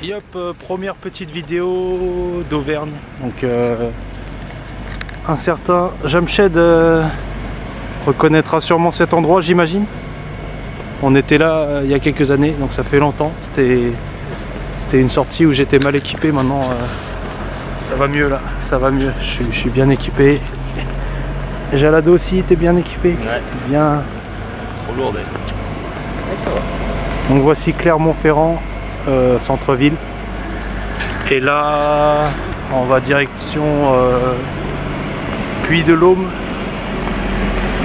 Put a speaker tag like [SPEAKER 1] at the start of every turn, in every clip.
[SPEAKER 1] Et hop, première petite vidéo d'Auvergne. Donc un certain Jamshed reconnaîtra sûrement cet endroit, j'imagine. On était là il y a quelques années, donc ça fait longtemps. C'était une sortie où j'étais mal équipé. Maintenant ça va mieux là, ça va mieux. Je suis bien équipé. Jalado aussi était bien équipé.
[SPEAKER 2] Ouais.
[SPEAKER 1] Bien.
[SPEAKER 2] Trop lourde. Ouais, ça va.
[SPEAKER 1] Donc voici Clermont-Ferrand, centre-ville. Et là, on va direction Puy-de-Dôme.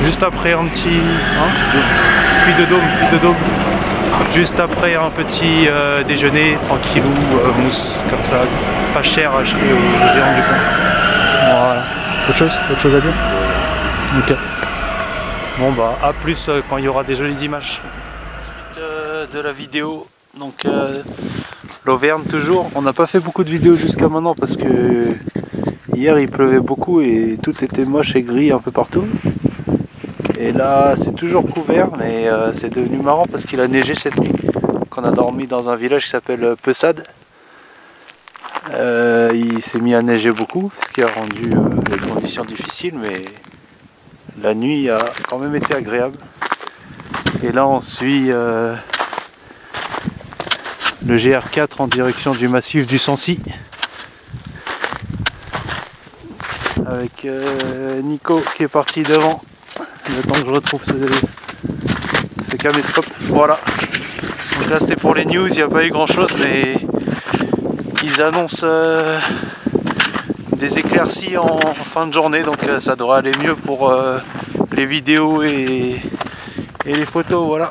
[SPEAKER 1] Juste après un petit... Puy-de-Dôme. Juste après un petit déjeuner, tranquillou, mousse, comme ça, pas cher à acheter au géant du coin. Voilà. Autre chose à dire? Ok. Bon bah, à plus quand il y aura des jolies images. De la vidéo, donc l'Auvergne toujours. On n'a pas fait beaucoup de vidéos jusqu'à maintenant parce que hier il pleuvait beaucoup et tout était moche et gris un peu partout. Et là c'est toujours couvert, mais c'est devenu marrant parce qu'il a neigé cette nuit. On a dormi dans un village qui s'appelle Pessade. Il s'est mis à neiger beaucoup, ce qui a rendu les conditions difficiles, mais la nuit a quand même été agréable. Et là on suit le GR4 en direction du massif du Sancy avec Nico qui est parti devant, le temps que je retrouve ce caméscope. Voilà, donc là c'était pour les news, il n'y a pas eu grand chose, mais ils annoncent des éclaircies en fin de journée, donc ça devrait aller mieux pour les vidéos et les photos. Voilà.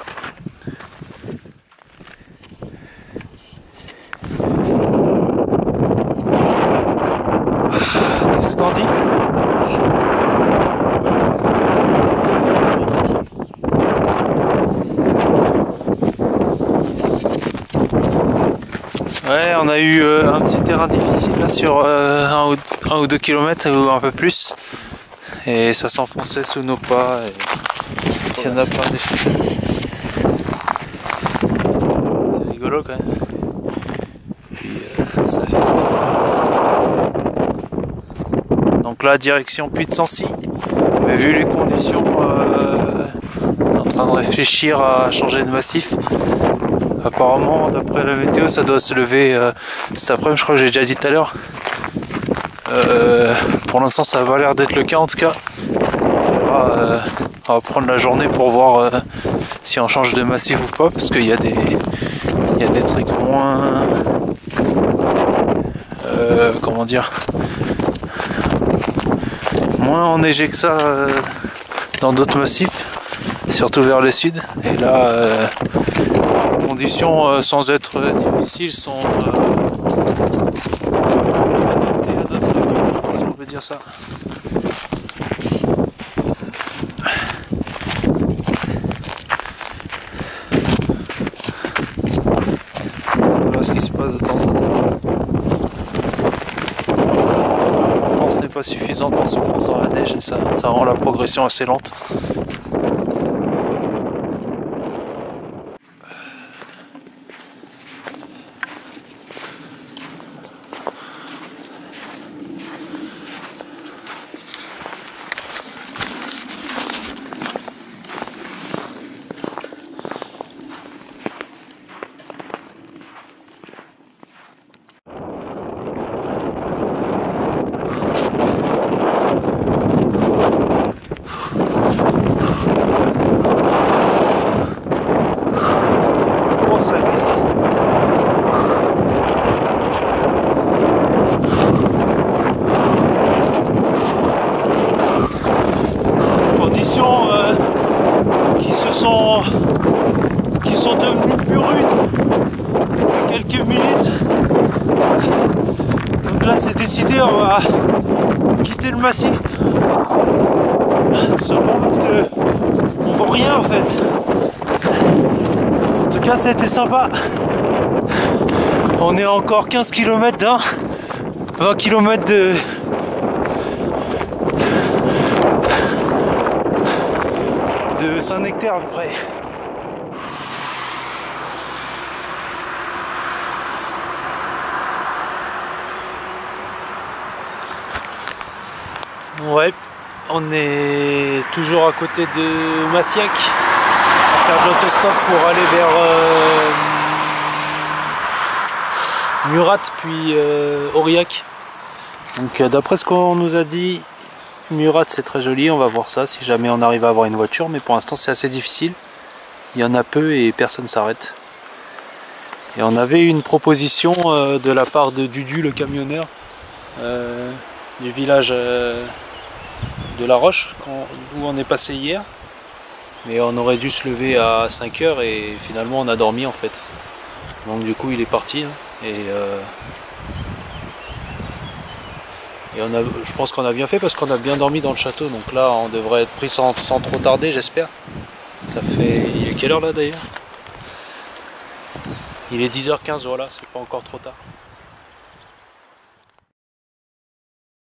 [SPEAKER 1] Qu'est-ce que t'en dis? Ouais, on a eu un petit terrain difficile là sur 1 ou 2 km ou un peu plus. Et ça s'enfonçait sous nos pas. Et il y en a plein des chaussettes. C'est rigolo quand même. Puis ça fait... Donc là, direction Puy de Sancy. Mais vu les conditions, on est en train de réfléchir à changer de massif. Apparemment, d'après la météo, ça doit se lever cet après-midi, je crois que j'ai déjà dit tout à l'heure. Pour l'instant, ça n'a pas l'air d'être le cas en tout cas. On va prendre la journée pour voir si on change de massif ou pas, parce qu'il y a des trucs moins... comment dire, moins enneigés que ça dans d'autres massifs, surtout vers le sud. Et là, les conditions, sans être difficiles, sont adaptées à notre climat, si on peut dire ça. Voilà ce qui se passe de temps en temps. Pourtant ce n'est pas suffisant, on s'enfonce dans la neige et ça rend la progression assez lente. Qui sont devenues plus rudes depuis quelques minutes. Donc là c'est décidé, on va quitter le massif. Tout simplement parce que on voit rien en fait. En tout cas c'était sympa. On est encore 15 km d'un, 20 km de Saint-Nectaire à peu près.
[SPEAKER 3] Ouais, on est toujours à côté de Massiac, à faire de l'autostop pour aller vers Murat puis Aurillac. Donc d'après ce qu'on nous a dit, Murat c'est très joli, on va voir ça si jamais on arrive à avoir une voiture, mais pour l'instant c'est assez difficile. Il y en a peu et personne s'arrête. Et on avait une proposition de la part de Dudu le camionneur du village de La Roche où on est passé hier. Mais on aurait dû se lever à 5 h et finalement on a dormi en fait. Donc du coup il est parti et je pense qu'on a bien fait parce qu'on a bien dormi dans le château. Donc là on devrait être pris sans trop tarder, j'espère. Ça fait... Il est quelle heure là d'ailleurs? Il est 10 h 15, voilà, c'est pas encore trop tard.